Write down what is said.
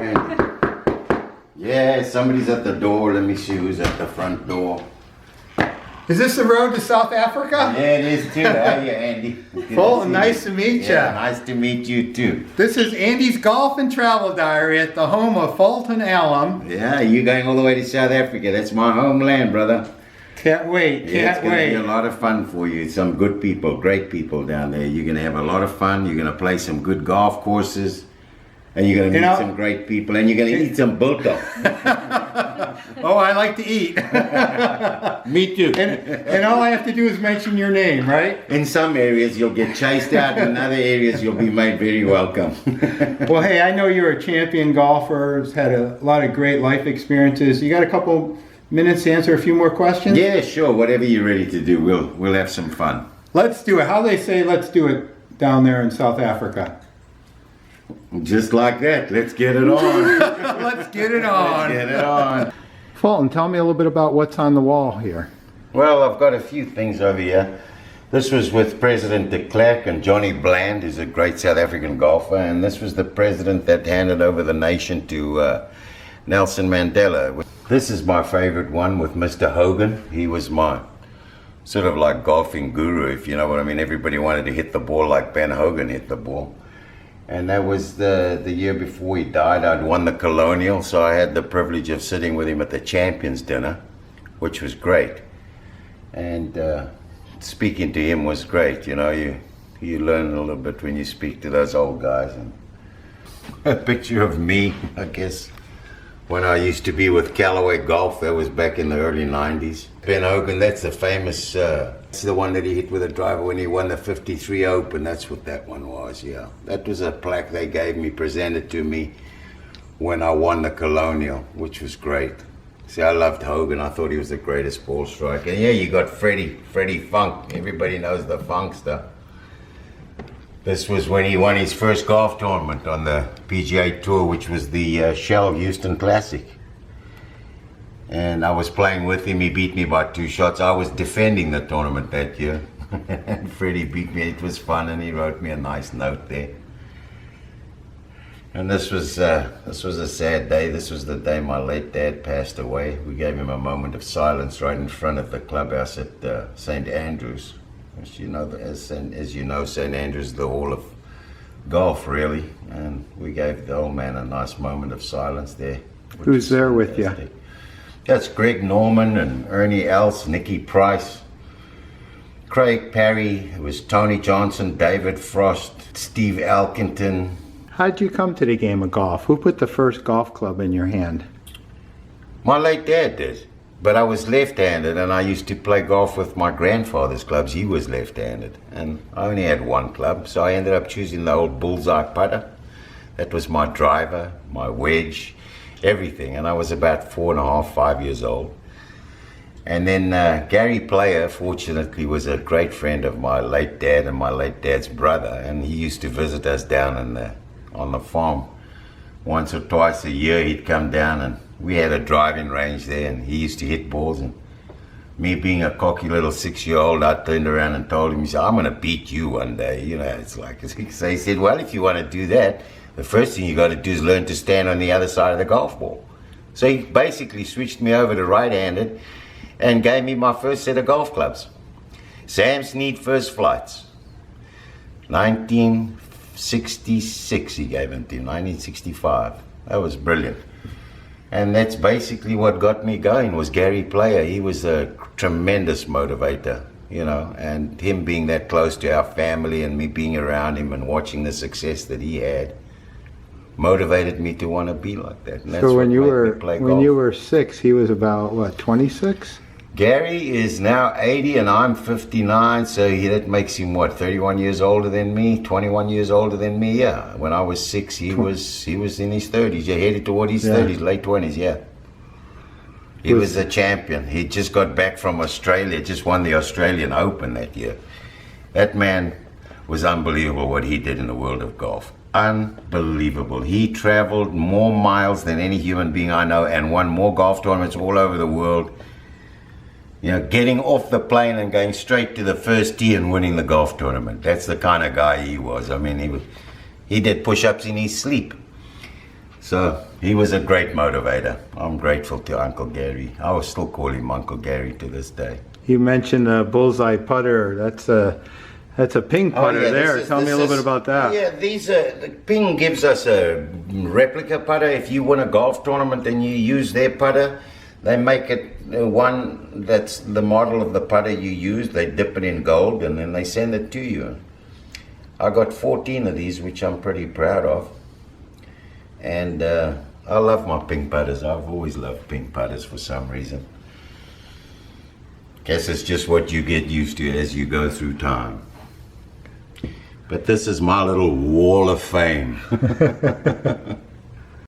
Andy. Yeah, somebody's at the door. Let me see who's at the front door. Is this the road to South Africa? Yeah, it is too. How are you, Andy? Fulton, nice to meet you. Yeah, nice to meet you too. This is Andy's Golf and Travel Diary at the home of Fulton Allem. Yeah, you going all the way to South Africa. That's my homeland, brother. Can't wait, Yeah, it's can't going wait. to be a lot of fun for you. Some good people, great people down there. You're going to have a lot of fun. You're going to play some good golf courses. And you're going to meet some great people. And you're going to eat some bulldog. Oh, I like to eat. Me too. And all I have to do is mention your name, right? In some areas you'll get chased out. In other areas you'll be made very welcome. Well, hey, I know you're a champion golfer. Had a lot of great life experiences. You got a couple minutes to answer a few more questions? Yeah, sure. Whatever you're ready to do, we'll have some fun. Let's do it. How they say let's do it down there in South Africa? Just like that. Let's get it on. Let's get it on. Let's get it on. Fulton, tell me a little bit about what's on the wall here. Well, I've got a few things over here. This was with President de Klerk and Johnny Bland, who's a great South African golfer, and this was the president that handed over the nation to Nelson Mandela. This is my favorite one with Mr. Hogan. He was my sort of like golfing guru, if you know what I mean. Everybody wanted to hit the ball like Ben Hogan hit the ball. And that was the year before he died. I'd won the Colonial, so I had the privilege of sitting with him at the Champions Dinner, which was great. And speaking to him was great. You know, you learn a little bit when you speak to those old guys. And a picture of me, I guess, when I used to be with Callaway Golf. That was back in the early 90s. Ben Hogan, that's the famous, it's the one that he hit with a driver when he won the 53 Open. That's what that one was, yeah. That was a plaque they gave me, presented to me when I won the Colonial, which was great. See, I loved Hogan. I thought he was the greatest ball striker. And yeah, you got Freddie Funk. Everybody knows the Funkster. This was when he won his first golf tournament on the PGA Tour, which was the Shell Houston Classic. And I was playing with him. He beat me by 2 shots. I was defending the tournament that year. And Freddie beat me. It was fun, and he wrote me a nice note there. And this was a sad day. This was the day my late dad passed away. We gave him a moment of silence right in front of the clubhouse at St. Andrews. As you know, St. Andrews is the hall of golf, really. And we gave the old man a nice moment of silence there. Who's there with you? That's Greg Norman and Ernie Els, Nicky Price, Craig Parry. It was Tony Johnson, David Frost, Steve Elkington. How'd you come to the game of golf? Who put the first golf club in your hand? My late dad did. But I was left-handed, and I used to play golf with my grandfather's clubs. He was left-handed, and I only had one club, so I ended up choosing the old bullseye putter. That was my driver, my wedge, everything. And I was about 4.5, 5 years old. And then Gary Player, fortunately, was a great friend of my late dad and my late dad's brother, and he used to visit us down on the farm. Once or twice a year he'd come down, and we had a driving range there, and he used to hit balls. And me being a cocky little 6-year-old, I turned around and told him, he said, I'm going to beat you one day. You know, it's like, so he said, well, if you want to do that, the first thing you got to do is learn to stand on the other side of the golf ball. So he basically switched me over to right-handed and gave me my first set of golf clubs. Sam Snead First Flights. 1966 he gave them to him, 1965. That was brilliant. And that's basically what got me going, was Gary Player. He was a tremendous motivator, you know, and him being that close to our family and me being around him and watching the success that he had motivated me to want to be like that. And that's So when what you made were me play when golf. you were 6, he was about what, 26? Gary is now 80 and I'm 59, so that makes him what, 31 years older than me, 21 years older than me. Yeah, when I was 6, he was in his 30s. Yeah, headed toward his 30s, late 20s. Yeah, he was a champion. He just got back from Australia, just won the Australian Open that year. That man was unbelievable what he did in the world of golf. Unbelievable. He traveled more miles than any human being I know and won more golf tournaments all over the world. You know, getting off the plane and going straight to the first tee and winning the golf tournament. That's the kind of guy he was. I mean, he did push-ups in his sleep. So he was a great motivator. I'm grateful to Uncle Gary. I will still call him Uncle Gary to this day. You mentioned a bullseye putter. That's a ping putter there. Tell me a little bit about that. Yeah, the Ping gives us a replica putter. If you win a golf tournament and you use their putter, they make it one that's the model of the putter you use. They dip it in gold and then they send it to you. I got 14 of these, which I'm pretty proud of. And I love my ping putters. I've always loved ping putters for some reason. Guess it's just what you get used to as you go through time. But this is my little wall of fame.